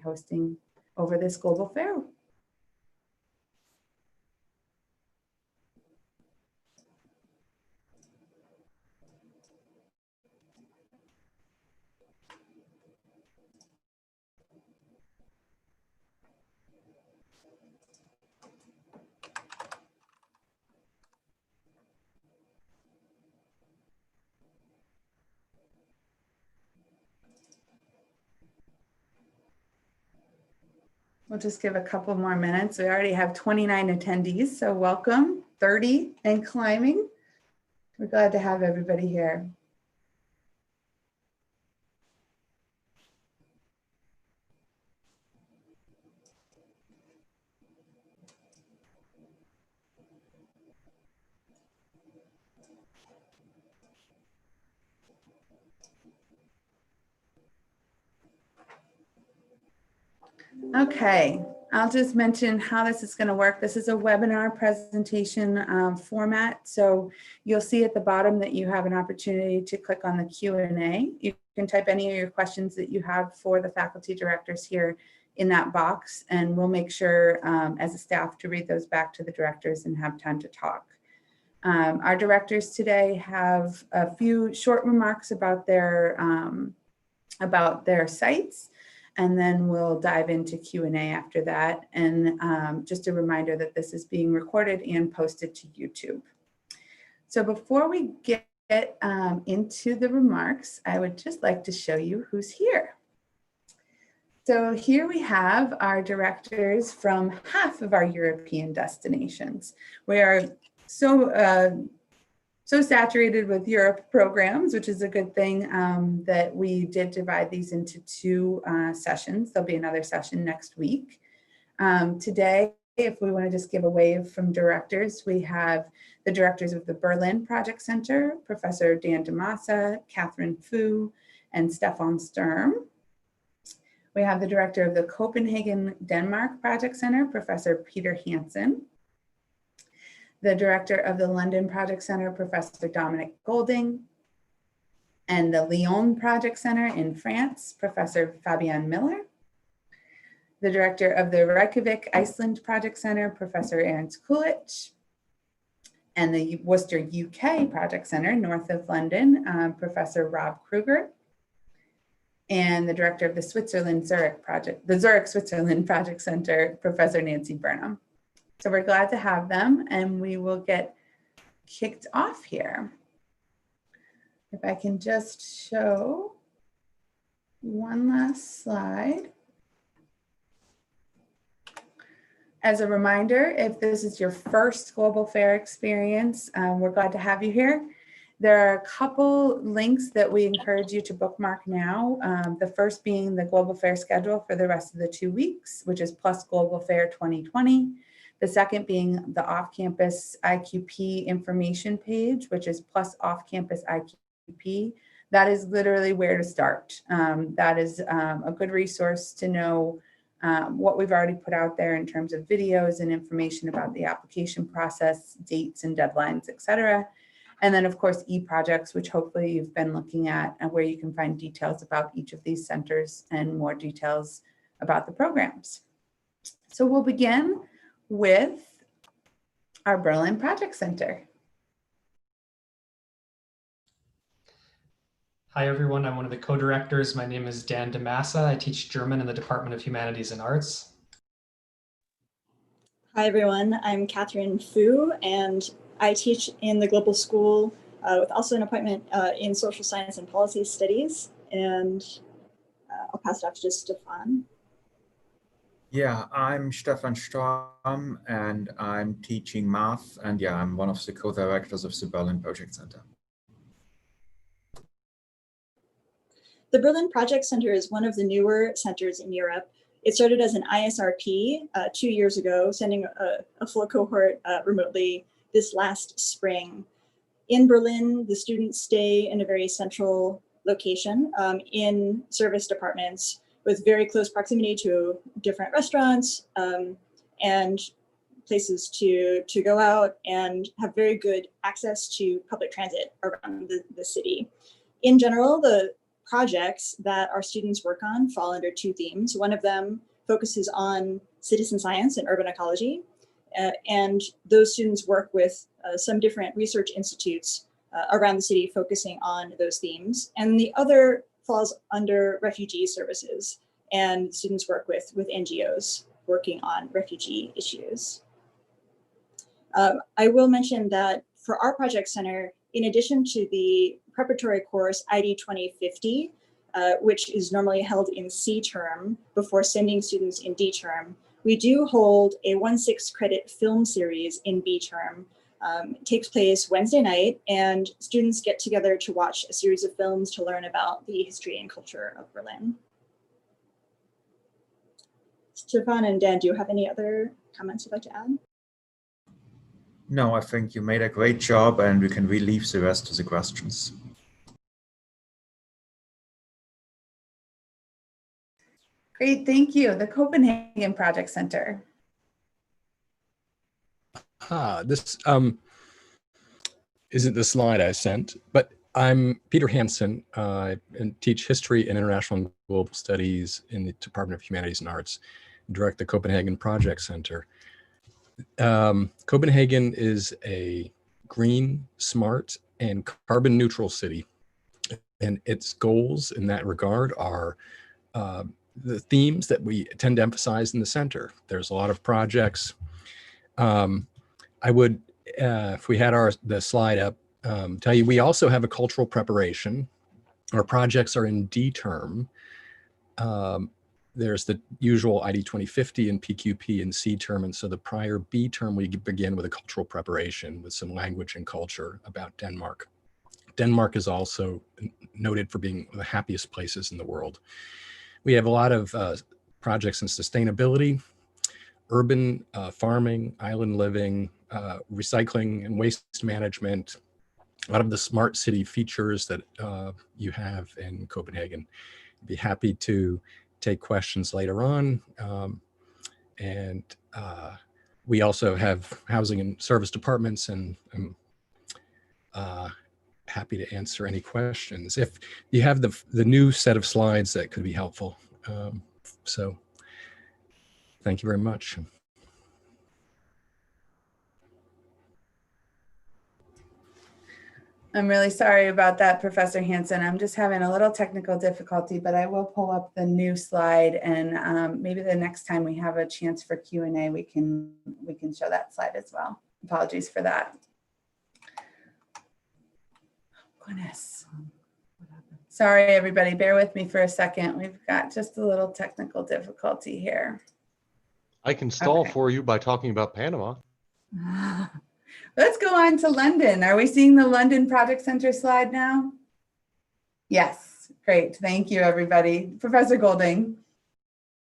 hosting over this global fair. We'll just give a couple more minutes. We already have 29 attendees, so welcome, 30 and climbing. We're glad to have everybody here. Okay, I'll just mention how this is going to work. This is a webinar presentation format. So you'll see at the bottom that you have an opportunity to click on the Q&A. You can type any of your questions that you have for the faculty directors here in that box, and we'll make sure as a staff to read those back to the directors and have time to talk. Our directors today have a few short remarks about their sites, and then we'll dive into Q&A after that. And just a reminder that this is being recorded and posted to YouTube. So before we get into the remarks, I would just like to show you who's here. So here we have our directors from half of our European destinations. We are so saturated with Europe programs, which is a good thing, that we did divide these into two sessions. There'll be another session next week. Today, if we want to just give a wave from directors, we have the directors of the Berlin Project Center, Professor Dan DeMassa, Catherine Fu, and Stefan Sturm. We have the director of the Copenhagen, Denmark Project Center, Professor Peter Hansen. The director of the London Project Center, Professor Dominic Golding, and the Lyon Project Center in France, Professor Fabienne Miller. The director of the Reykjavik, Iceland Project Center, Professor Ernst Kulich, and the Worcester, UK Project Center, north of London, Professor Rob Kruger, and the director of the Zurich, Switzerland Project Center, Professor Nancy Burnham. So we're glad to have them, and we will get kicked off here. If I can just show one last slide. As a reminder, if this is your first Global Fair experience, we're glad to have you here. There are a couple links that we encourage you to bookmark now. The first being the Global Fair schedule for the rest of the 2 weeks, which is plus Global Fair 2020. The second being the off-campus IQP information page, which is plus off-campus IQP. That is literally where to start. That is a good resource to know what we've already put out there in terms of videos and information about the application process, dates and deadlines, et cetera. And then of course, e-projects, which hopefully you've been looking at, and where you can find details about each of these centers and more details about the programs. So we'll begin with our Berlin Project Center. Hi everyone, I'm one of the co-directors. My name is Dan DeMassa. I teach German in the Department of Humanities and Arts. Hi everyone, I'm Catherine Fu, and I teach in the Global School with also an appointment in Social Science and Policy Studies. And I'll pass it off to Stefan. Yeah, I'm Stefan Sturm, and I'm teaching math, and yeah, I'm one of the co-directors of the Berlin Project Center. The Berlin Project Center is one of the newer centers in Europe. It started as an ISRP 2 years ago, sending a full cohort remotely this last spring. In Berlin, the students stay in a very central location in service departments with very close proximity to different restaurants and places to go out, and have very good access to public transit around the city. In general, the projects that our students work on fall under two themes. One of them focuses on citizen science and urban ecology. And those students work with some different research institutes around the city focusing on those themes. And the other falls under refugee services, and students work with NGOs working on refugee issues. I will mention that for our project center, in addition to the preparatory course ID 2050, which is normally held in C term before sending students in D term, we do hold a 1/6 credit film series in B term. It takes place Wednesday night, and students get together to watch a series of films to learn about the history and culture of Berlin. Stefan and Dan, do you have any other comments you'd like to add? No, I think you made a great job, and we can leave the rest to the questions. Great, thank you. The Copenhagen Project Center. This isn't the slide I sent, but I'm Peter Hansen and teach history and international and global studies in the Department of Humanities and Arts, and direct the Copenhagen Project Center. Copenhagen is a green, smart, and carbon neutral city. And its goals in that regard are the themes that we tend to emphasize in the center. There's a lot of projects. I would, if we had the slide up, tell you we also have a cultural preparation. Our projects are in D term. There's the usual ID 2050 and PQP in C term. And so the prior B term, we begin with a cultural preparation with some language and culture about Denmark. Denmark is also noted for being one of the happiest places in the world. We have a lot of projects in sustainability, urban farming, island living, recycling and waste management, a lot of the smart city features that you have in Copenhagen. I'd be happy to take questions later on. We also have housing and service departments, and I'm happy to answer any questions. If you have the new set of slides, that could be helpful. So thank you very much. I'm really sorry about that, Professor Hansen. I'm just having a little technical difficulty, but I will pull up the new slide, and maybe the next time we have a chance for Q&A, we can show that slide as well. Apologies for that. Goodness. Sorry, everybody. Bear with me for a second. We've got just a little technical difficulty here. I can stall Okay. for you by talking about Panama. Let's go on to London. Are we seeing the London Project Center slide now? Yes, great. Thank you, everybody. Professor Golding.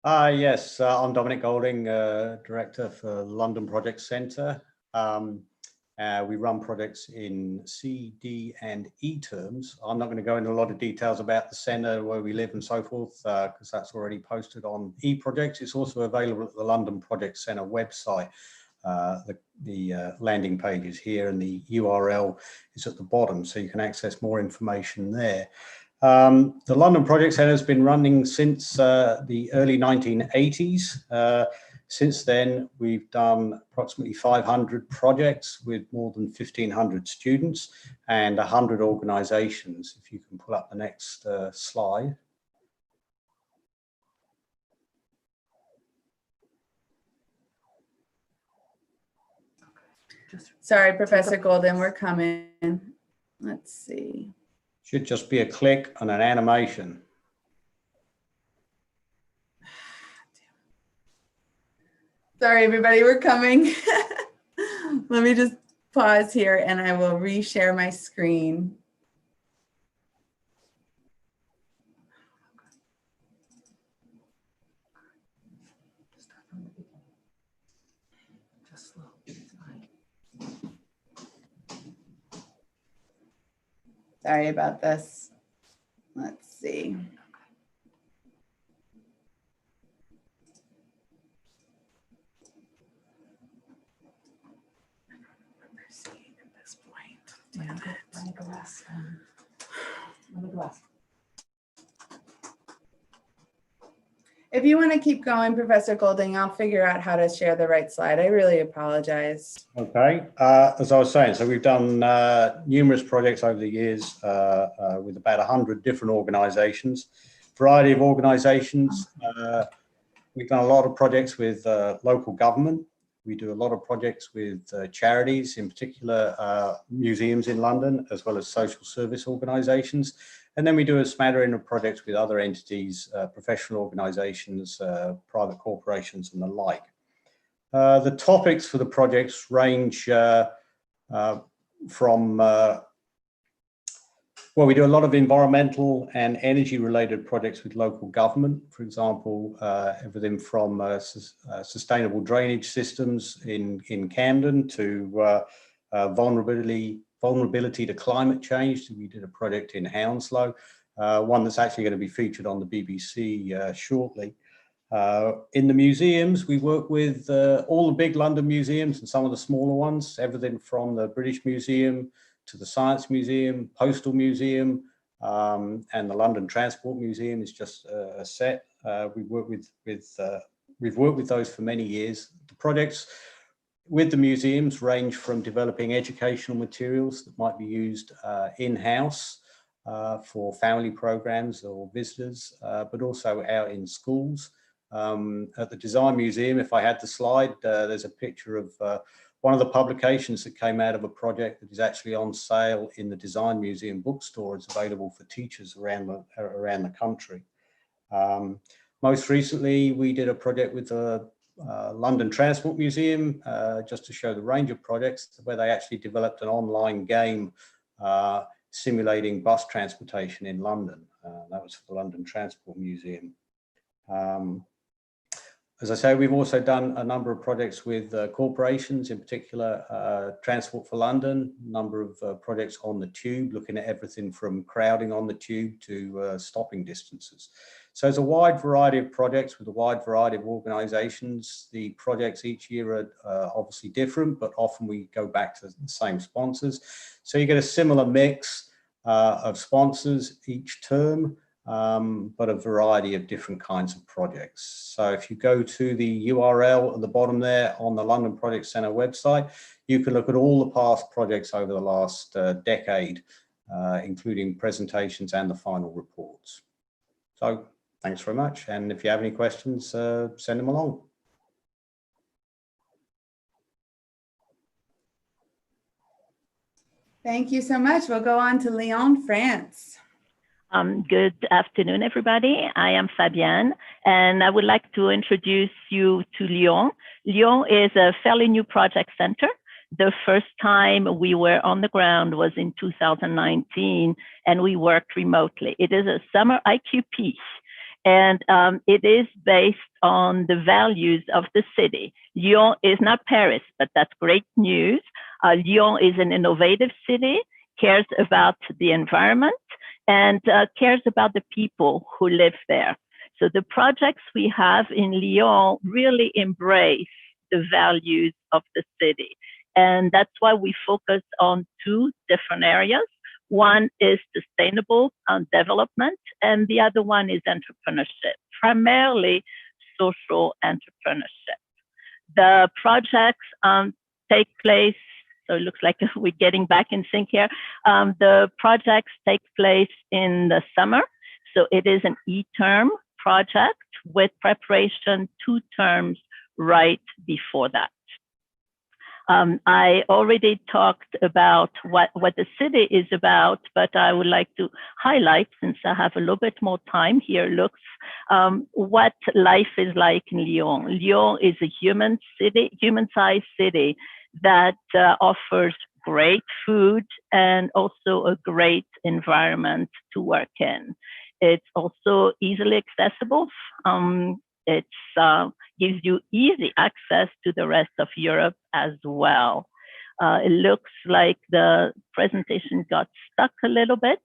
Yes, I'm Dominic Golding, Director for London Project Centre. We run projects in C, D, and E terms. I'm not going to go into a lot of details about the centre, where we live and so forth, because that's already posted on E projects. It's also available at the London Project Centre website. The landing page is here, and the URL is at the bottom, so you can access more information there. The London Project Centre has been running since the early 1980s. Since then, we've done approximately 500 projects with more than 1,500 students and 100 organisations. If you can pull up the next slide. Sorry, Professor Golden, we're coming. Let's see. Should just be a click and an animation. Sorry, everybody, we're coming. Let me just pause here and I will reshare my screen. Sorry about this. Let's see. Damn it. If you want to keep going, Professor Golding, I'll figure out how to share the right slide. I really apologize. Okay, as I was saying, so we've done numerous projects over the years with about 100 different organizations, variety of organizations. We've done a lot of projects with local government. We do a lot of projects with charities, in particular museums in London, as well as social service organizations. And then we do a smattering of projects with other entities, professional organizations, private corporations, and the like. The topics for the projects range from, well, we do a lot of environmental and energy related projects with local government. For example, everything from sustainable drainage systems in Camden to vulnerability to climate change. We did a project in Hounslow, one that's actually going to be featured on the BBC shortly. In the museums, we work with all the big London museums and some of the smaller ones, everything from the British Museum to the Science Museum, Postal Museum, and the London Transport Museum is just a set. We've worked with those for many years. The projects with the museums range from developing educational materials that might be used in-house for family programs or visitors, but also out in schools. At the Design Museum, if I had the slide, there's a picture of one of the publications that came out of a project that is actually on sale in the Design Museum bookstore. It's available for teachers around the country. Most recently, we did a project with the London Transport Museum, just to show the range of projects, where they actually developed an online game simulating bus transportation in London. That was for the London Transport Museum. As I say, we've also done a number of projects with corporations, in particular Transport for London, a number of projects on the tube, looking at everything from crowding on the tube to stopping distances. So it's a wide variety of projects with a wide variety of organisations. The projects each year are obviously different, but often we go back to the same sponsors. So you get a similar mix of sponsors each term, but a variety of different kinds of projects. So if you go to the URL at the bottom there on the London Project Centre website, you can look at all the past projects over the last decade, including presentations and the final reports. So thanks very much. And if you have any questions, send them along. Thank you so much. We'll go on to Lyon, France. Good afternoon, everybody. I am Fabienne, and I would like to introduce you to Lyon. Lyon is a fairly new project center. The first time we were on the ground was in 2019, and we worked remotely. It is a summer IQP, and it is based on the values of the city. Lyon is not Paris, but that's great news. Lyon is an innovative city, cares about the environment, and cares about the people who live there. So the projects we have in Lyon really embrace the values of the city. And that's why we focus on two different areas. One is sustainable development, and the other one is entrepreneurship, primarily social entrepreneurship. The projects take place, so it looks like we're getting back in sync here. The projects take place in the summer. So it is an e-term project with preparation 2 terms right before that. I already talked about what the city is about, but I would like to highlight, since I have a little bit more time here, what life is like in Lyon. Lyon is a human-sized city that offers great food and also a great environment to work in. It's also easily accessible. It gives you easy access to the rest of Europe as well. It looks like the presentation got stuck a little bit,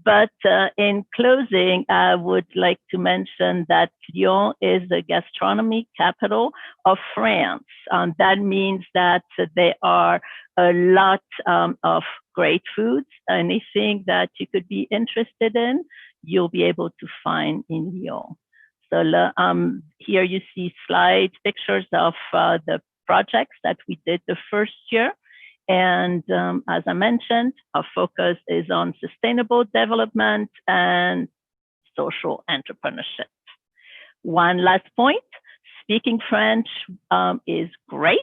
but in closing, I would like to mention that Lyon is the gastronomy capital of France. That means that there are a lot of great foods. Anything that you could be interested in, you'll be able to find in Lyon. Here you see slide pictures of the projects that we did the first year. And as I mentioned, our focus is on sustainable development and social entrepreneurship. One last point, speaking French is great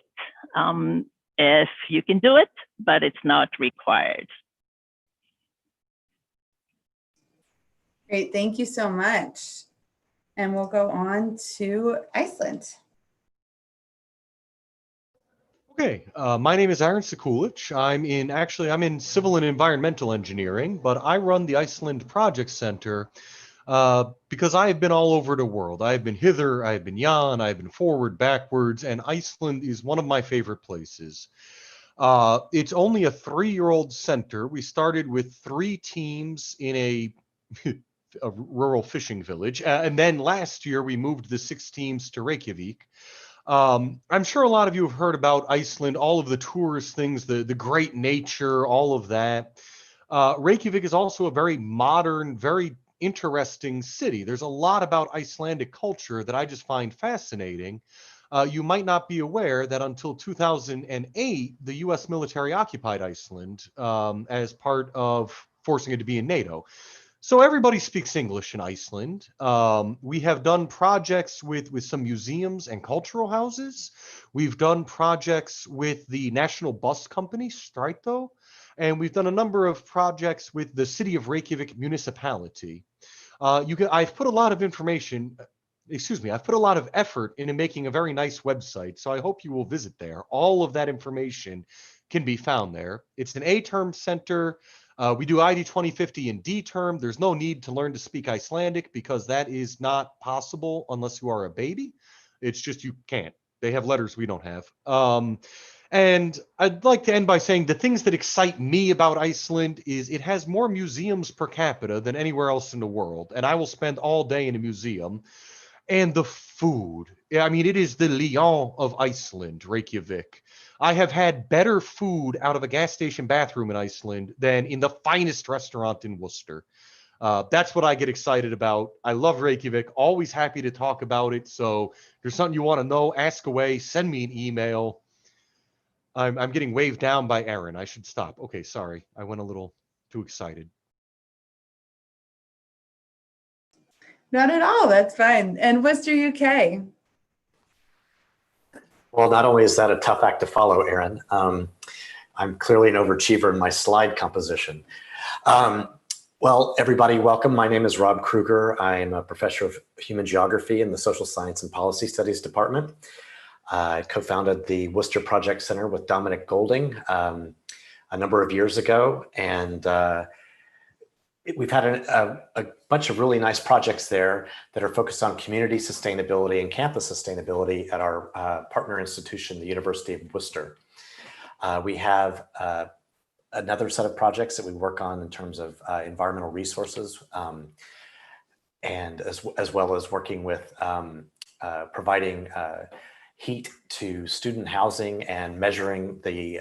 if you can do it, but it's not required. Great, thank you so much. And we'll go on to Iceland. Okay, my name is Aaron Sekulic. I'm in civil and environmental engineering, but I run the Iceland Project Center because I have been all over the world. I have been hither, I have been yon, I have been forward, backwards, and Iceland is one of my favorite places. It's only a 3-year-old center. We started with 3 teams in a rural fishing village. And then last year we moved the 6 teams to Reykjavik. I'm sure a lot of you have heard about Iceland, all of the tourist things, the great nature, all of that. Reykjavik is also a very modern, very interesting city. There's a lot about Icelandic culture that I just find fascinating. You might not be aware that until 2008, the US military occupied Iceland as part of forcing it to be in NATO. So everybody speaks English in Iceland. We have done projects with some museums and cultural houses. We've done projects with the National Bus Company, Strætó, and we've done a number of projects with the City of Reykjavik municipality. I've put a lot of I've put a lot of effort into making a very nice website, so I hope you will visit there. All of that information can be found there. It's an A-term center. We do ID 2050 and D-term. There's no need to learn to speak Icelandic because that is not possible unless you are a baby. It's just you can't. They have letters we don't have. And I'd like to end by saying the things that excite me about Iceland is it has more museums per capita than anywhere else in the world. And I will spend all day in a museum. And the food. I mean, it is the Lyon of Iceland, Reykjavik. I have had better food out of a gas station bathroom in Iceland than in the finest restaurant in Worcester. That's what I get excited about. I love Reykjavik, always happy to talk about it. So if there's something you want to know, ask away, send me an email. I'm getting waved down by Aaron. I should stop. Okay, sorry. I went a little too excited. Not at all, that's fine. And Worcester, UK. Well, not only is that a tough act to follow, Aaron, I'm clearly an overachiever in my slide composition. Well, everybody, welcome. My name is Rob Kruger. I'm a professor of human geography in the Social Science and Policy Studies Department. I co-founded the Worcester Project Center with Dominic Golding a number of years ago, and we've had a bunch of really nice projects there that are focused on community sustainability and campus sustainability at our partner institution, the University of Worcester. We have another set of projects that we work on in terms of environmental resources, and as well as working with providing heat to student housing and measuring the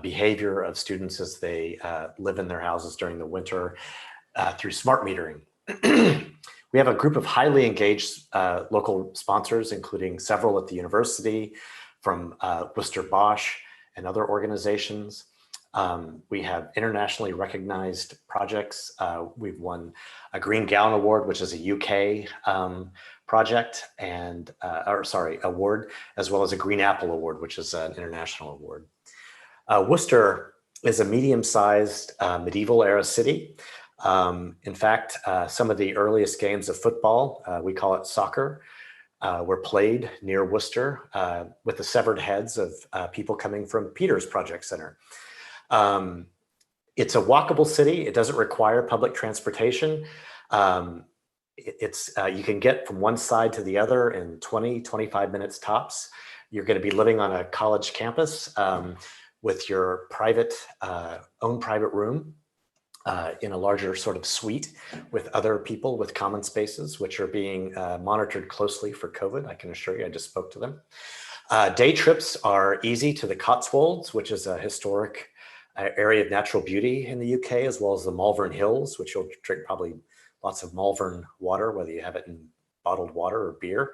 behavior of students as they live in their houses during the winter through smart metering. We have a group of highly engaged local sponsors, including several at the university, from Worcester Bosch and other organizations. We have internationally recognized projects. We've won a Green Gown Award, which is a UK project, and award, as well as a Green Apple Award, which is an international award. Worcester is a medium-sized medieval era city. In fact, some of the earliest games of football, we call it soccer, were played near Worcester with the severed heads of people coming from Peter's Project Center. It's a walkable city. It doesn't require public transportation. You can get from one side to the other in 20-25 minutes tops. You're going to be living on a college campus with your own private room in a larger sort of suite with other people with common spaces, which are being monitored closely for COVID. I can assure you, I just spoke to them. Day trips are easy to the Cotswolds, which is a historic area of natural beauty in the UK, as well as the Malvern Hills, which you'll drink probably lots of Malvern water, whether you have it in bottled water or beer.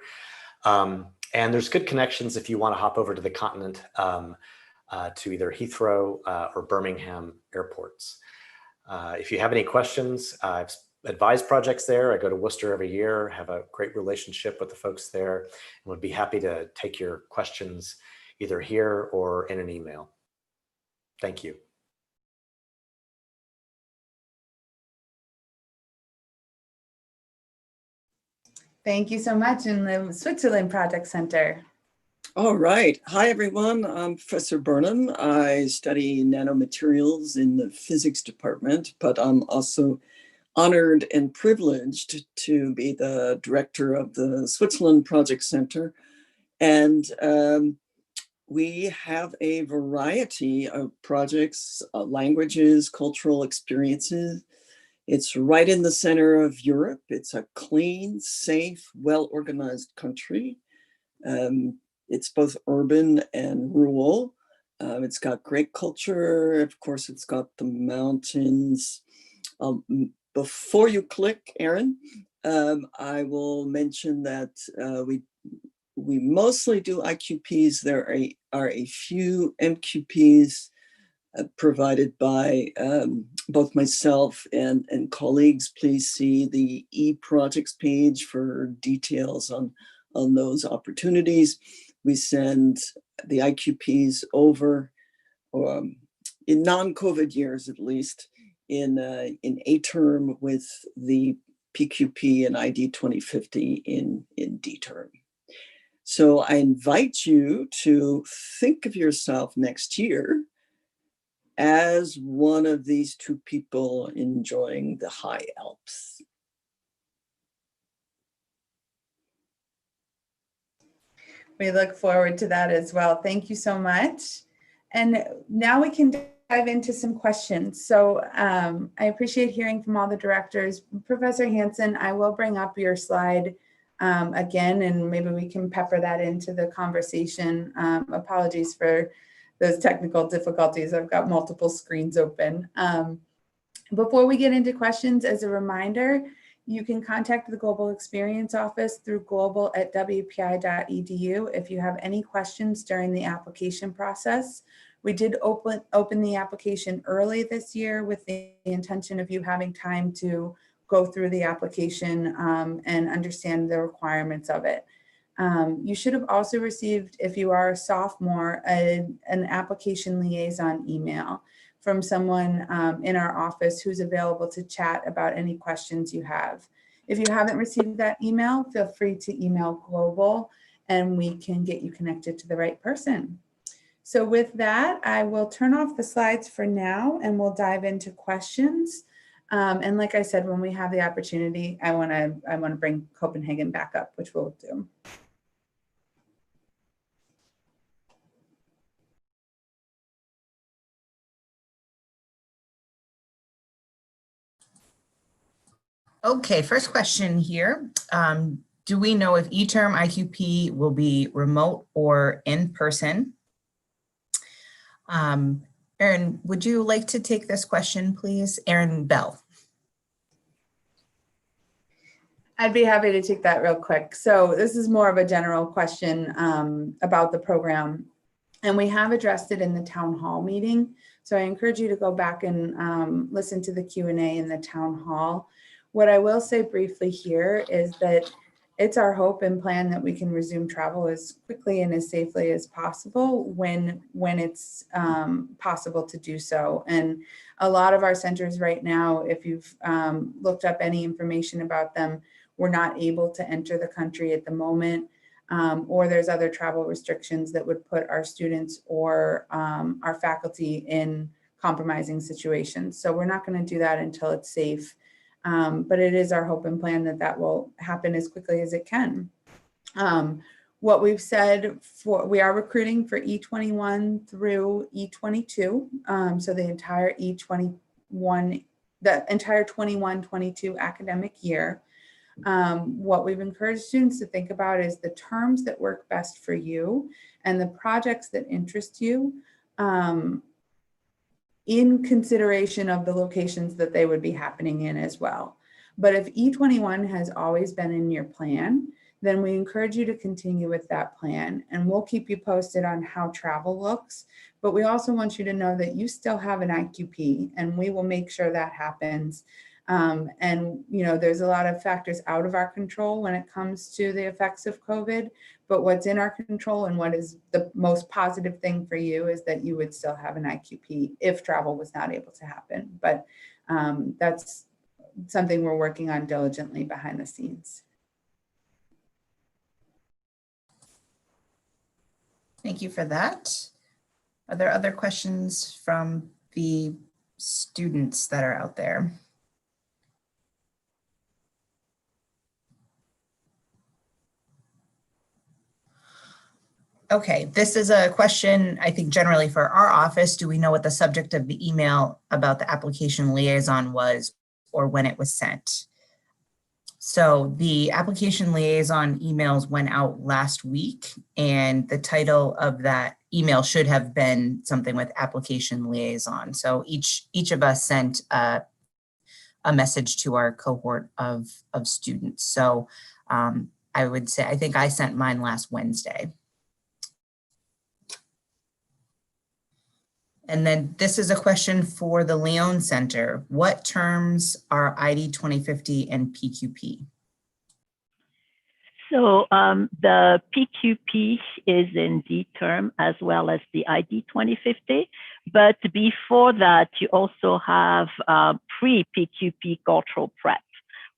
And there's good connections if you want to hop over to the continent to either Heathrow or Birmingham airports. If you have any questions, I've advised projects there. I go to Worcester every year, have a great relationship with the folks there, and would be happy to take your questions either here or in an email. Thank you. Thank you so much in the Switzerland Project Center. All right. Hi, everyone. I'm Professor Burnham. I study nanomaterials in the physics department, but I'm also honored and privileged to be the director of the Switzerland Project Center. And we have a variety of projects, languages, cultural experiences. It's right in the center of Europe. It's a clean, safe, well-organized country. It's both urban and rural. It's got great culture. Of course, it's got the mountains. Before you click, Aaron, I will mention that we mostly do IQPs. There are a few MQPs provided by both myself and colleagues. Please see the eProjects page for details on those opportunities. We send the IQPs over, in non-COVID years at least, in A term with the PQP and ID 2050 in D term. So I invite you to think of yourself next year as one of these two people enjoying the high Alps. We look forward to that as well. Thank you so much. And now we can dive into some questions. So I appreciate hearing from all the directors. Professor Hansen, I will bring up your slide again, and maybe we can pepper that into the conversation. Apologies for those technical difficulties. I've got multiple screens open. Before we get into questions, as a reminder, you can contact the Global Experience Office through global@wpi.edu if you have any questions during the application process. We did open the application early this year with the intention of you having time to go through the application and understand the requirements of it. You should have also received, if you are a sophomore, an application liaison email from someone in our office who's available to chat about any questions you have. If you haven't received that email, feel free to email Global and we can get you connected to the right person. So with that, I will turn off the slides for now and we'll dive into questions. And like I said, when we have the opportunity, I want to bring Copenhagen back up, which we'll do. Okay, first question here. Do we know if E-term IQP will be remote or in person? Erin, would you like to take this question, please? Erin Bell. I'd be happy to take that real quick. So this is more of a general question about the program, and we have addressed it in the town hall meeting. So I encourage you to go back and listen to the Q&A in the town hall. What I will say briefly here is that it's our hope and plan that we can resume travel as quickly and as safely as possible when it's possible to do so. And a lot of our centers right now, if you've looked up any information about them, we're not able to enter the country at the moment, or there's other travel restrictions that would put our students or our faculty in compromising situations. So we're not going to do that until it's safe. But it is our hope and plan that that will happen as quickly as it can. What we've said, we are recruiting for E21 through E22, so the entire entire 21-22 academic year. What we've encouraged students to think about is the terms that work best for you and the projects that interest you, in consideration of the locations that they would be happening in as well. But if E21 has always been in your plan, then we encourage you to continue with that plan, and we'll keep you posted on how travel looks. But we also want you to know that you still have an IQP, and we will make sure that happens. And there's a lot of factors out of our control when it comes to the effects of COVID, but what's in our control and what is the most positive thing for you is that you would still have an IQP if travel was not able to happen. But that's something we're working on diligently behind the scenes. Thank you for that. Are there other questions from the students that are out there? Okay, this is a question, I think, generally for our office. Do we know what the subject of the email about the application liaison was or when it was sent? So the application liaison emails went out last week, and the title of that email should have been something with application liaison. So each of us sent a message to our cohort of students. So I would say, I think I sent mine last Wednesday. And then this is a question for the Lyon Center. What terms are ID 2050 and PQP? So the PQP is in D term as well as the ID 2050. But before that, you also have pre-PQP cultural prep,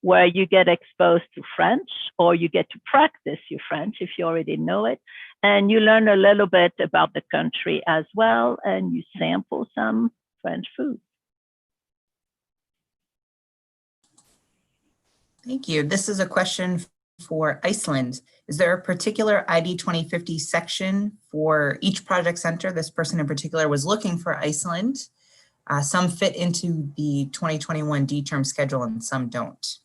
where you get exposed to French, or you get to practice your French if you already know it. And you learn a little bit about the country as well, and you sample some French food. Thank you. This is a question for Iceland. Is there a particular ID 2050 section for each project center? This person in particular was looking for Iceland. Some fit into the 2021 D-term schedule and some don't.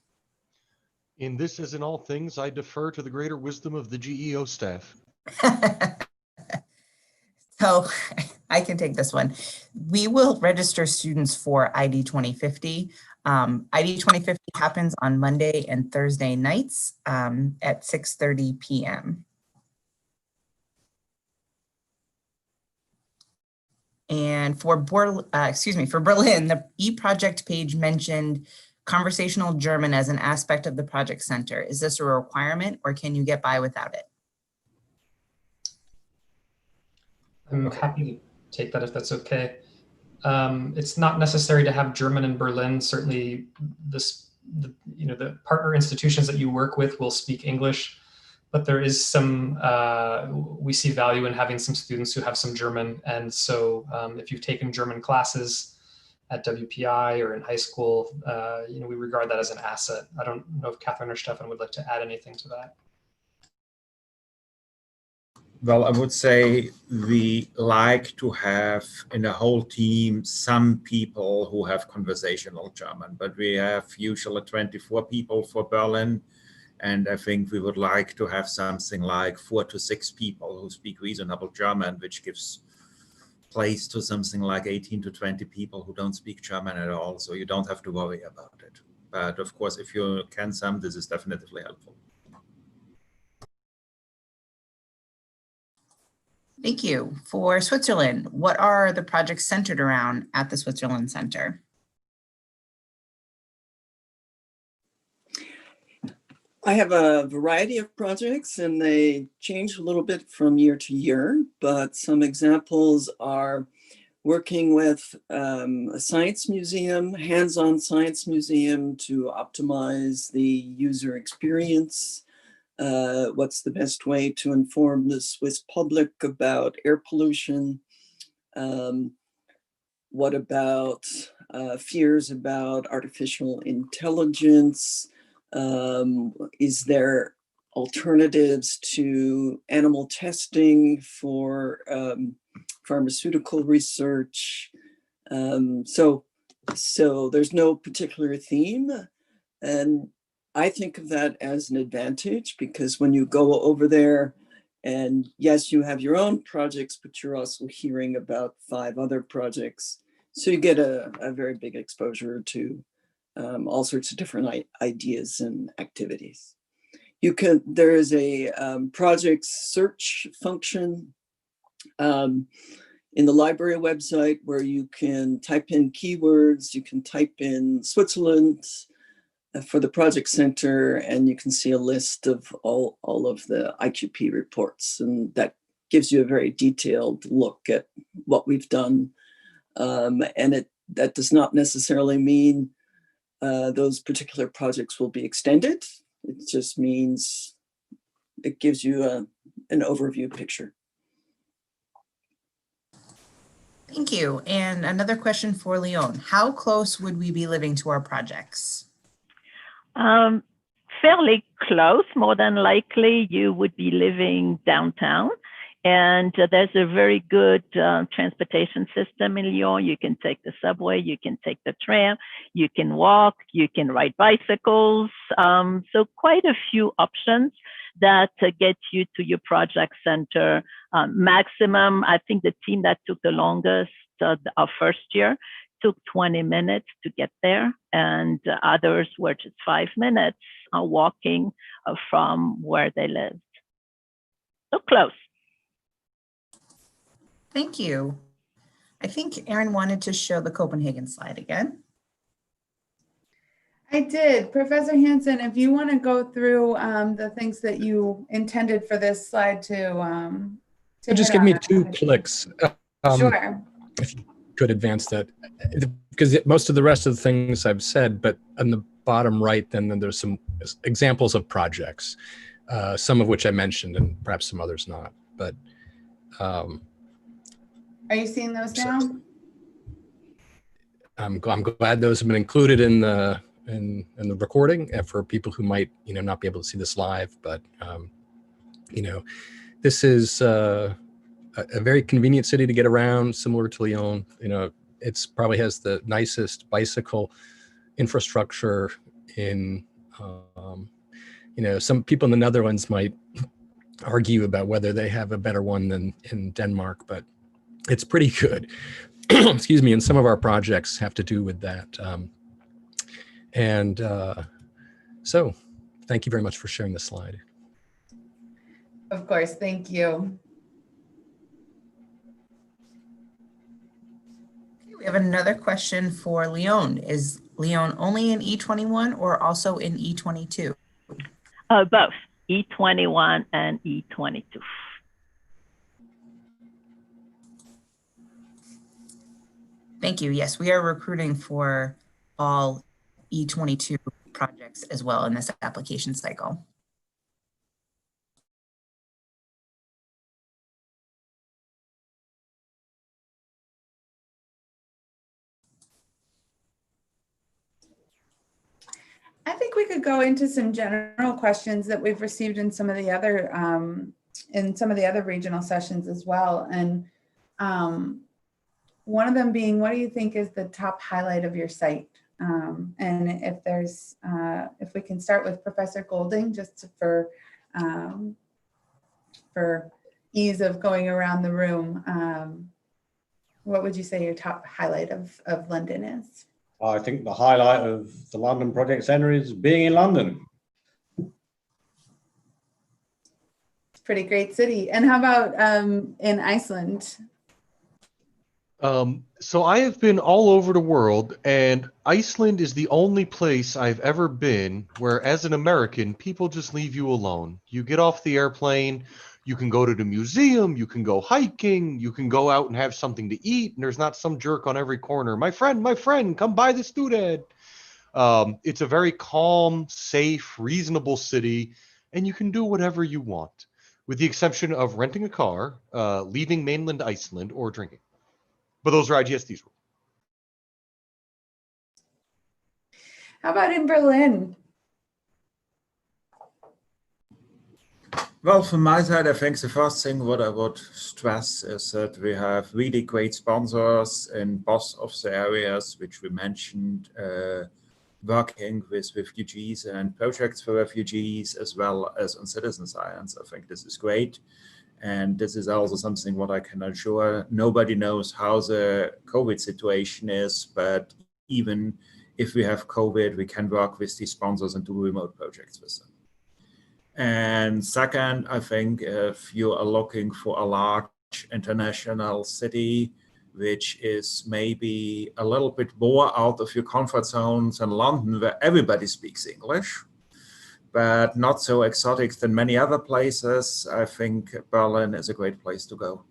In this, as in all things, I defer to the greater wisdom of the GEO staff. So I can take this one. We will register students for ID 2050. ID 2050 happens on Monday and Thursday nights at 6:30 p.m. And for Berlin, the e-project page mentioned conversational German as an aspect of the project center. Is this a requirement, or can you get by without it? I'm happy to take that if that's okay. It's not necessary to have German in Berlin. Certainly, the partner institutions that you work with will speak English, but there is some, we see value in having some students who have some German. And so if you've taken German classes at WPI or in high school, we regard that as an asset. I don't know if Catherine or Stefan would like to add anything to that. Well, I would say we like to have in the whole team some people who have conversational German, but we have usually 24 people for Berlin. And I think we would like to have something like 4 to 6 people who speak reasonable German, which gives place to something like 18 to 20 people who don't speak German at all. So you don't have to worry about it. But of course, if you can some, this is definitely helpful. Thank you. For Switzerland, what are the projects centered around at the Switzerland Center? I have a variety of projects and they change a little bit from year to year, but some examples are working with a science museum, hands-on science museum to optimize the user experience. What's the best way to inform the Swiss public about air pollution? What about fears about artificial intelligence? Is there alternatives to animal testing for pharmaceutical research? So there's no particular theme. And I think of that as an advantage because when you go over there and yes, you have your own projects, but you're also hearing about 5 other projects. So you get a very big exposure to all sorts of different ideas and activities. There is a project search function in the library website where you can type in keywords, you can type in Switzerland for the project center, and you can see a list of all of the IQP reports, and that gives you a very detailed look at what we've done. And that does not necessarily mean those particular projects will be extended. It just means it gives you an overview picture. Thank you. And another question for Lyon. How close would we be living to our projects? Fairly close. More than likely, you would be living downtown. And there's a very good transportation system in Lyon. You can take the subway, you can take the tram, you can walk, you can ride bicycles. So quite a few options that get you to your project center. Maximum, I think the team that took the longest, our first year, took 20 minutes to get there, and others were just 5 minutes walking from where they lived. So close. Thank you. I think Erin wanted to show the Copenhagen slide again. I did. Professor Hansen, if you want to go through the things that you intended for this slide to just give me 2 clicks. Sure. If you could advance that, because most of the rest of the things I've said, but on the bottom right, then there's some examples of projects, some of which I mentioned and perhaps some others not, but are you seeing those now? I'm glad those have been included in the recording for people who might not be able to see this live. But this is a very convenient city to get around, similar to Lyon. It's probably has the nicest bicycle infrastructure in. Some people in the Netherlands might argue about whether they have a better one than in Denmark, but it's pretty good. Excuse me. And some of our projects have to do with that. So thank you very much for sharing the slide. Of course. Thank you. We have another question for Lyon. Is Lyon only in E21 or also in E22? Both E21 and E22. Thank you. Yes, we are recruiting for all E22 projects as well in this application cycle. I think we could go into some general questions that we've received in some of the other regional sessions as well. And one of them being, what do you think is the top highlight of your site? And if we can start with Professor Golding, just for ease of going around the room, what would you say your top highlight of London is? I think the highlight of the London Project Centre is being in London. It's a pretty great city. And how about in Iceland? So I have been all over the world, and Iceland is the only place I've ever been where, as an American, people just leave you alone. You get off the airplane, you can go to the museum, you can go hiking, you can go out and have something to eat, and there's not some jerk on every corner. My friend, come buy this doodad. It's a very calm, safe, reasonable city, and you can do whatever you want, with the exception of renting a car, leaving mainland Iceland, or drinking. But those are IGSD's rules. How about in Berlin? Well, from my side, I think the first thing what I would stress is that we have really great sponsors in both of the areas which we mentioned, working with refugees and projects for refugees, as well as on citizen science. I think this is great. And this is also something what I can assure. Nobody knows how the COVID situation is, but even if we have COVID, we can work with these sponsors and do remote projects with them. And second, I think if you are looking for a large international city, which is maybe a little bit more out of your comfort zones than London, where everybody speaks English, but not so exotic than many other places, I think Berlin is a great place to go.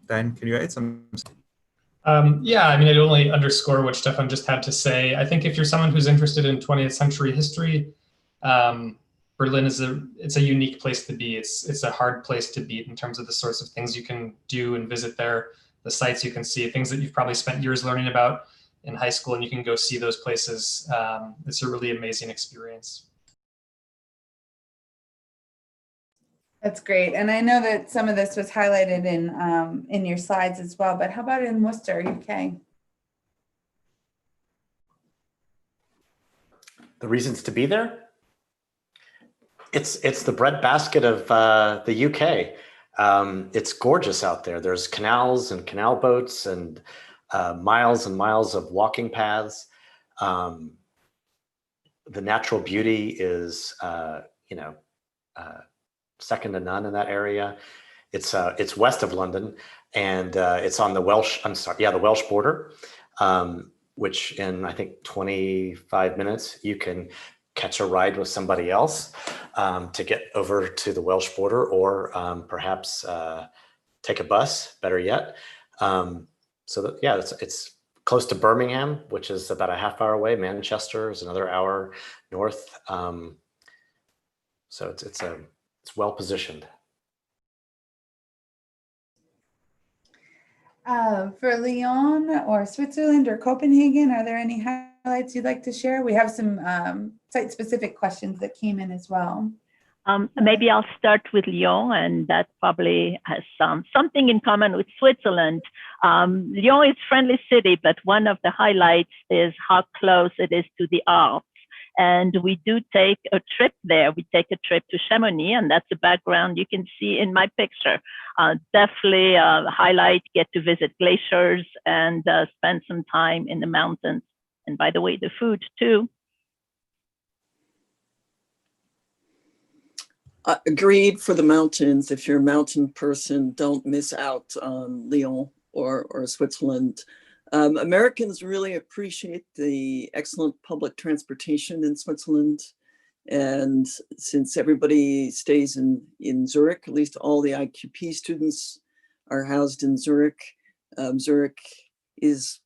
Dan, can you add some? Yeah, I mean, I'd only underscore what Stefan just had to say. I think if you're someone who's interested in 20th century history, Berlin is it's a unique place to be. It's a hard place to beat in terms of the sorts of things you can do and visit there, the sites you can see, things that you've probably spent years learning about in high school, and you can go see those places. It's a really amazing experience. That's great. And I know that some of this was highlighted in your slides as well, but how about in Worcester, UK? The reasons to be there? It's the breadbasket of the UK. It's gorgeous out there. There's canals and canal boats and miles and miles of walking paths. The natural beauty is, second to none in that area. It's west of London, and it's on the the Welsh border, which in I think 25 minutes you can catch a ride with somebody else to get over to the Welsh border, or perhaps take a bus, better yet. It's close to Birmingham, which is about a half hour away. Manchester is another hour north. So it's well positioned. For Lyon or Switzerland or Copenhagen, are there any highlights you'd like to share? We have some site-specific questions that came in as well. Maybe I'll start with Lyon, and that probably has something in common with Switzerland. Lyon is a friendly city, but one of the highlights is how close it is to the Alps. And we do take a trip there. We take a trip to Chamonix, and that's the background you can see in my picture. Definitely highlight, get to visit glaciers and spend some time in the mountains. And by the way, the food too. Agreed for the mountains. If you're a mountain person, don't miss out on Lyon or Switzerland. Americans really appreciate the excellent public transportation in Switzerland. And since everybody stays in Zurich, at least all the IQP students are housed in Zurich. Zurich is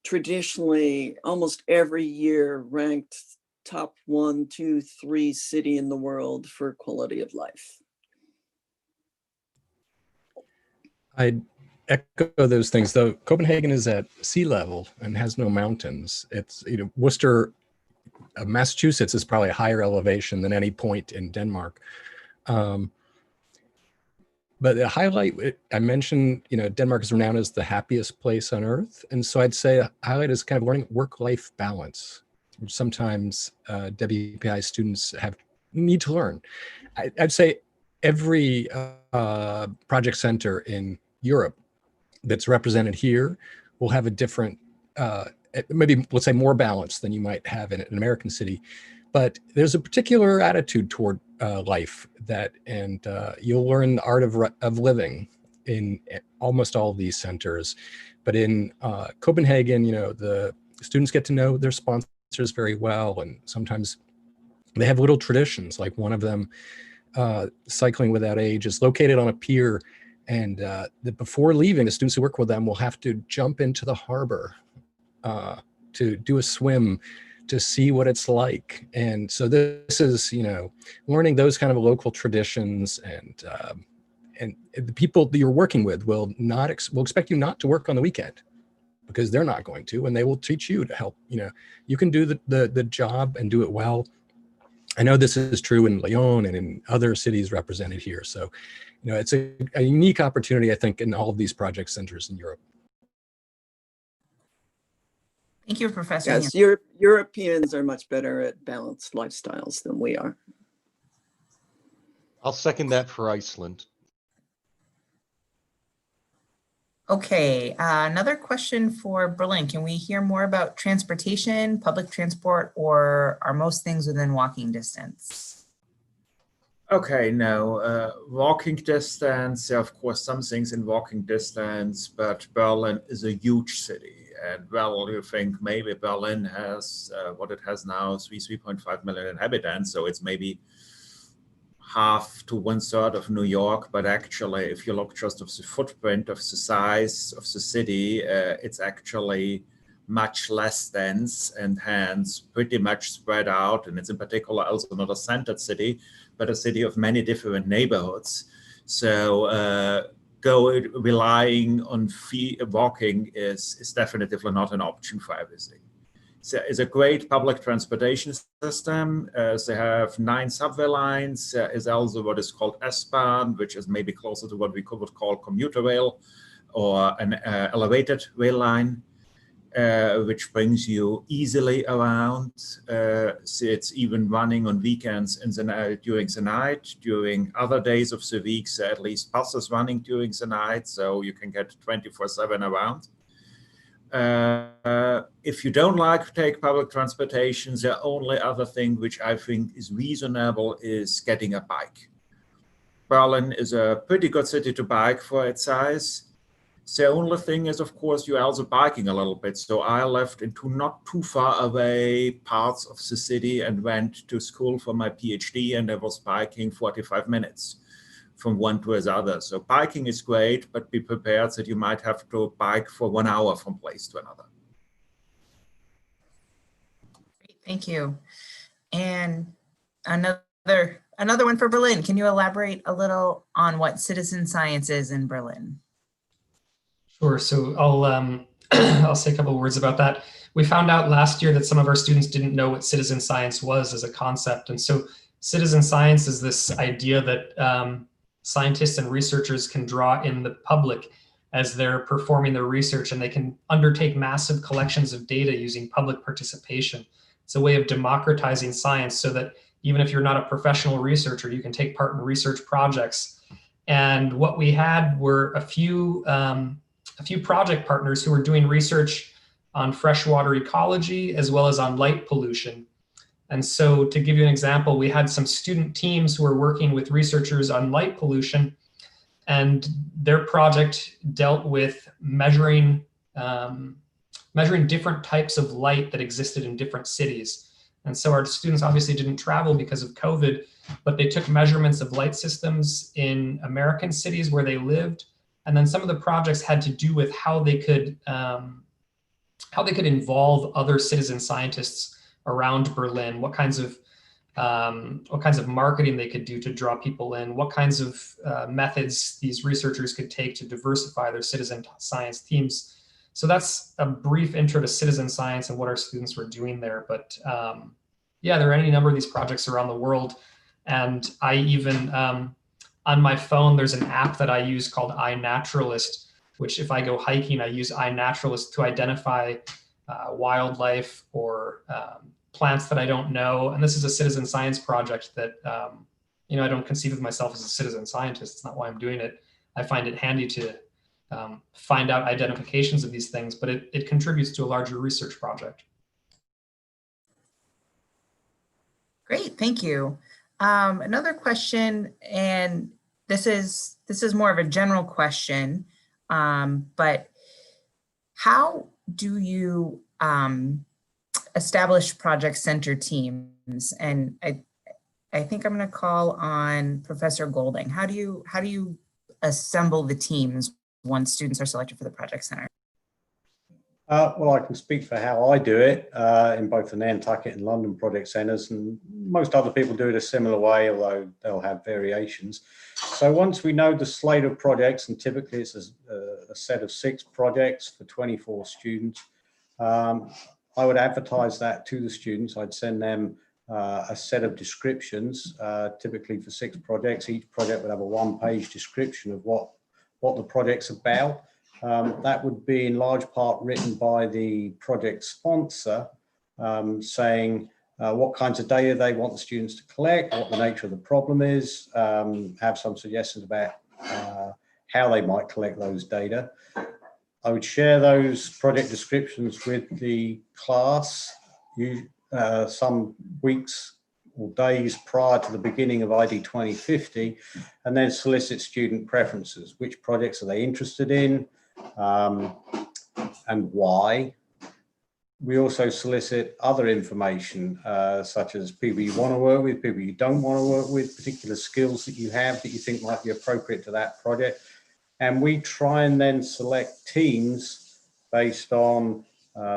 traditionally almost every year ranked top 1, 2, 3 city in the world for quality of life. I'd echo those things, though. Copenhagen is at sea level and has no mountains. It's, Worcester, Massachusetts is probably a higher elevation than any point in Denmark. But the highlight, I mentioned, Denmark is renowned as the happiest place on earth. And so I'd say a highlight is kind of learning work-life balance, which sometimes WPI students need to learn. I'd say every project center in Europe that's represented here will have a different, maybe let's say more balance than you might have in an American city. But there's a particular attitude toward life and you'll learn the art of living in almost all of these centers. But in Copenhagen, the students get to know their sponsors very well, and sometimes they have little traditions. Like one of them, Cycling Without Age, is located on a pier, and before leaving, the students who work with them will have to jump into the harbor to do a swim to see what it's like. And so this is, learning those kind of local traditions, and the people that you're working with will expect you not to work on the weekend, because they're not going to, and they will teach you to help. You can do the job and do it well. I know this is true in Lyon and in other cities represented here. So, it's a unique opportunity, I think, in all of these project centers in Europe. Thank you, Professor. Yes, Europeans are much better at balanced lifestyles than we are. I'll second that for Iceland. Okay, another question for Berlin. Can we hear more about transportation, public transport, or are most things within walking distance? Okay, no, walking distance, of course, some things in walking distance, but Berlin is a huge city. And well, you think maybe Berlin has what it has now, 3.5 million inhabitants. So it's maybe half to 1/3 of New York. But actually, if you look just of the footprint of the size of the city, it's actually much less dense and hence pretty much spread out. And it's in particular also not a centered city, but a city of many different neighborhoods. So relying on walking is definitely not an option for everything. So it's a great public transportation system. They have 9 subway lines. There is also what is called S-Bahn, which is maybe closer to what we would call commuter rail or an elevated rail line. Which brings you easily around. So it's even running on weekends in the night, during the night. During other days of the week, so at least buses running during the night, so you can get 24/7 around. If you don't like to take public transportation, the only other thing which I think is reasonable is getting a bike. Berlin is a pretty good city to bike for its size. The only thing is, of course, you're also biking a little bit. So I left into not too far away parts of the city and went to school for my PhD, and I was biking 45 minutes from one to the other. So biking is great, but be prepared that you might have to bike for 1 hour from place to another. Great, thank you. And another one for Berlin. Can you elaborate a little on what citizen science is in Berlin? Sure. So I'll say a couple of words about that. We found out last year that some of our students didn't know what citizen science was as a concept. And so citizen science is this idea that scientists and researchers can draw in the public as they're performing their research, and they can undertake massive collections of data using public participation. It's a way of democratizing science so that even if you're not a professional researcher, you can take part in research projects. And what we had were a few project partners who were doing research on freshwater ecology as well as on light pollution. And so to give you an example, we had some student teams who were working with researchers on light pollution, and their project dealt with measuring different types of light that existed in different cities. And so our students obviously didn't travel because of COVID, but they took measurements of light systems in American cities where they lived. And then some of the projects had to do with how they could involve other citizen scientists around Berlin, what kinds of marketing they could do to draw people in, what kinds of methods these researchers could take to diversify their citizen science teams. So that's a brief intro to citizen science and what our students were doing there. But yeah, there are any number of these projects around the world. And I even, on my phone, there's an app that I use called iNaturalist, which if I go hiking, I use iNaturalist to identify wildlife or plants that I don't know. And this is a citizen science project that, I don't conceive of myself as a citizen scientist. It's not why I'm doing it. I find it handy to find out identifications of these things, but it contributes to a larger research project. Great, thank you. Another question, and this is more of a general question, but how do you establish project center teams? And I think I'm going to call on Professor Golding. How do you assemble the teams once students are selected for the project center? Well, I can speak for how I do it in both the Nantucket and London project centres, and most other people do it a similar way, although they'll have variations. So once we know the slate of projects, and typically it's a set of 6 projects for 24 students, I would advertise that to the students. I'd send them a set of descriptions, typically for 6 projects. Each project would have a 1-page description of what the project's about. That would be in large part written by the project sponsor, saying what kinds of data they want the students to collect, what the nature of the problem is, have some suggestions about how they might collect those data. I would share those project descriptions with the class some weeks or days prior to the beginning of ID 2050, and then solicit student preferences. Which projects are they interested in, and why? We also solicit other information, such as people you want to work with, people you don't want to work with, particular skills that you have that you think might be appropriate to that project. And we try and then select teams based on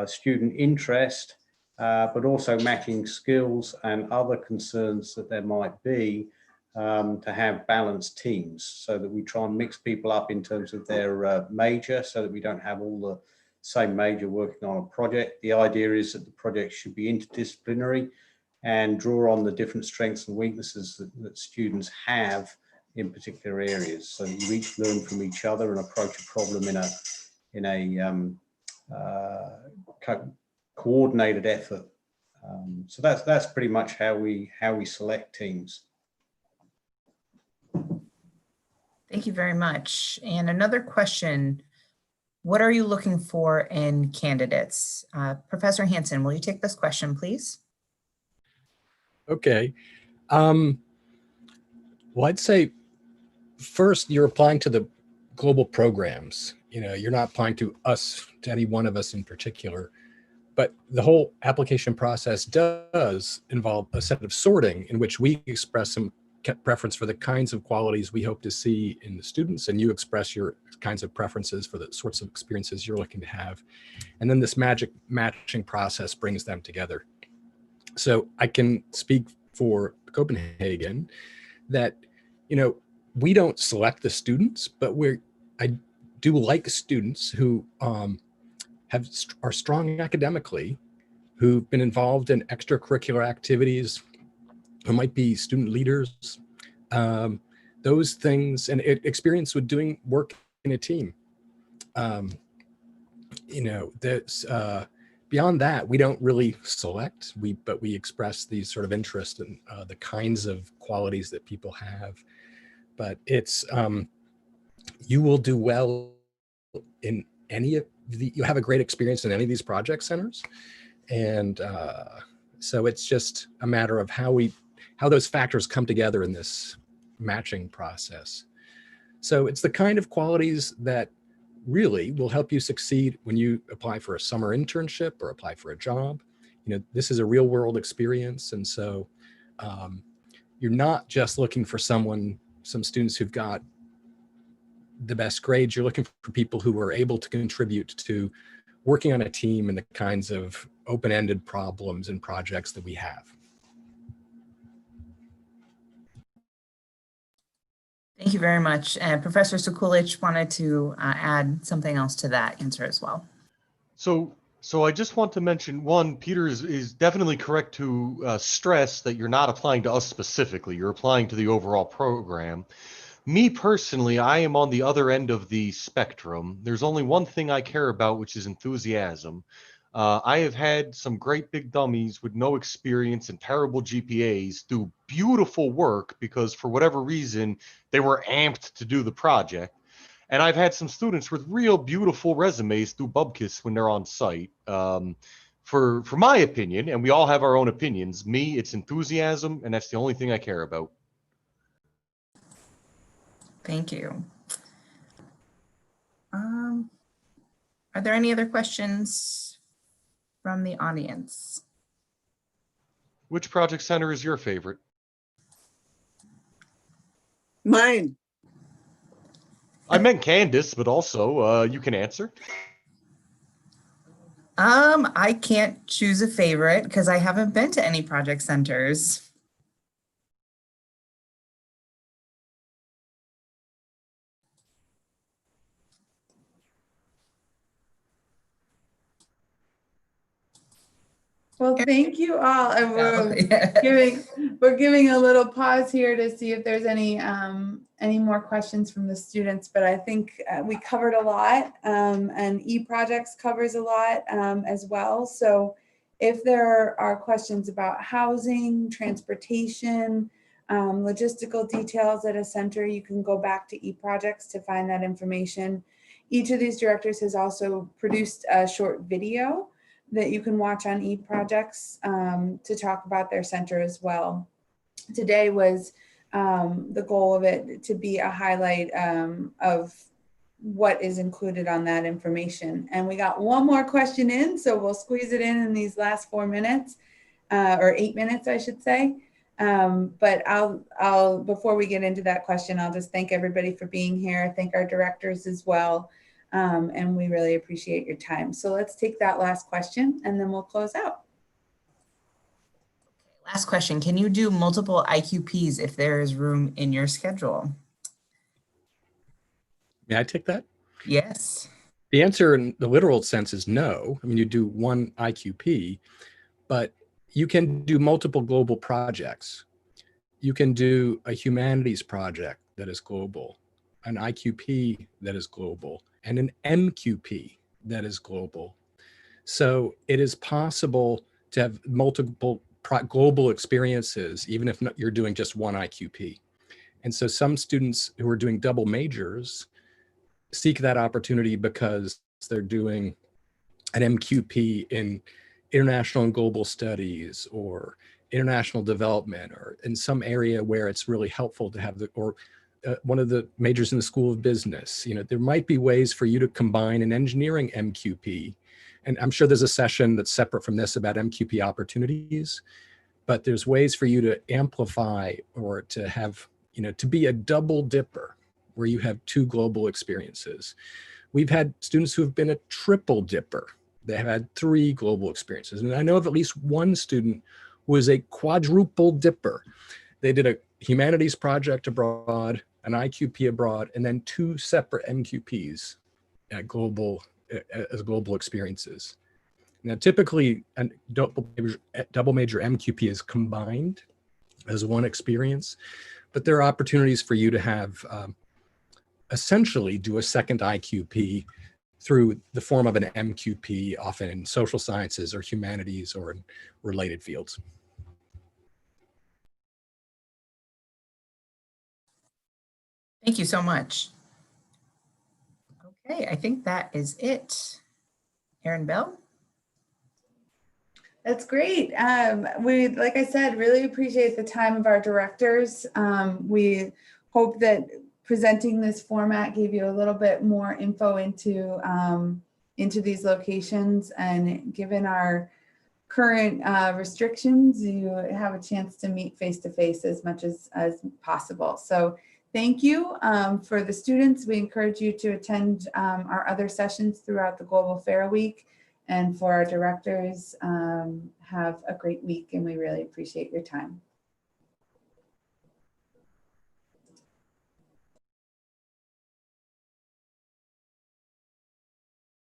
student interest, but also matching skills and other concerns that there might be, to have balanced teams, so that we try and mix people up in terms of their major, so that we don't have all the same major working on a project. The idea is that the project should be interdisciplinary and draw on the different strengths and weaknesses that students have in particular areas, so that you each learn from each other and approach a problem in a coordinated effort. So that's pretty much how we select teams. Thank you very much. And another question, what are you looking for in candidates? Professor Hansen, will you take this question, please? Okay. Well, I'd say first, you're applying to the global programs. You know, you're not applying to us, to any one of us in particular, but the whole application process does involve a set of sorting in which we express some preference for the kinds of qualities we hope to see in the students, and you express your kinds of preferences for the sorts of experiences you're looking to have. And then this magic matching process brings them together. So I can speak for Copenhagen that, you know, we don't select the students, but I do like students who are strong academically, who've been involved in extracurricular activities, who might be student leaders, those things, and experience with doing work in a team. You know, there's, beyond that, we don't really select, but we express these sort of interest in the kinds of qualities that people have. But it's, you will do well in any of you have a great experience in any of these project centers. And so it's just a matter of how those factors come together in this matching process. So it's the kind of qualities that really will help you succeed when you apply for a summer internship or apply for a job. You know, this is a real world experience. And so you're not just looking for some students who've got the best grades. You're looking for people who are able to contribute to working on a team and the kinds of open-ended problems and projects that we have. Thank you very much. And Professor Sekulic wanted to add something else to that answer as well. So I just want to mention, one, Peter is definitely correct to stress that you're not applying to us specifically. You're applying to the overall program. Me personally, I am on the other end of the spectrum. There's only one thing I care about, which is enthusiasm. I have had some great big dummies with no experience and terrible GPAs do beautiful work because for whatever reason, they were amped to do the project. And I've had some students with real beautiful resumes do bubkiss when they're on site. For my opinion, and we all have our own opinions, me, it's enthusiasm, and that's the only thing I care about. Thank you. Are there any other questions from the audience? Which project center is your favorite? Mine. I meant Candace, but also you can answer. I can't choose a favorite because I haven't been to any project centers. Well, thank you all. And Yeah. we're giving a little pause here to see if there's any more questions from the students, but I think we covered a lot, and eProjects covers a lot as well. So if there are questions about housing, transportation, logistical details at a center, you can go back to eProjects to find that information. Each of these directors has also produced a short video that you can watch on eProjects to talk about their center as well. Today was the goal of it to be a highlight of what is included on that information. And we got one more question in, so we'll squeeze it in these last 4 minutes, or 8 minutes, I should say. But I'll before we get into that question, I'll just thank everybody for being here. Thank our directors as well. And we really appreciate your time. So let's take that last question and then we'll close out. Last question, can you do multiple IQPs if there is room in your schedule? May I take that? Yes. The answer in the literal sense is no. I mean, you do one IQP, but you can do multiple global projects. You can do a humanities project that is global, an IQP that is global, and an MQP that is global. So it is possible to have multiple global experiences, even if you're doing just one IQP. And so some students who are doing double majors seek that opportunity because they're doing an MQP in international and global studies or international development, or in some area where it's really helpful to have one of the majors in the School of Business. You know, there might be ways for you to combine an engineering MQP, and I'm sure there's a session that's separate from this about MQP opportunities, but there's ways for you to amplify or to have, you know, to be a double dipper where you have two global experiences. We've had students who have been a triple dipper. They have had 3 global experiences. And I know of at least one student who was a quadruple dipper. They did a humanities project abroad, an IQP abroad, and then 2 separate MQPs as global experiences. Now, typically, a double major MQP is combined as one experience, but there are opportunities for you to have essentially do a second IQP through the form of an MQP, often in social sciences or humanities or in related fields. Thank you so much. Okay, I think that is it. Erin Bell? That's great. We, like I said, really appreciate the time of our directors. We hope that presenting this format gave you a little bit more info into these locations, and given our current restrictions, you have a chance to meet face-to-face as much as possible. So thank you for the students. We encourage you to attend our other sessions throughout the Global Fair Week. And for our directors, have a great week, and we really appreciate your time.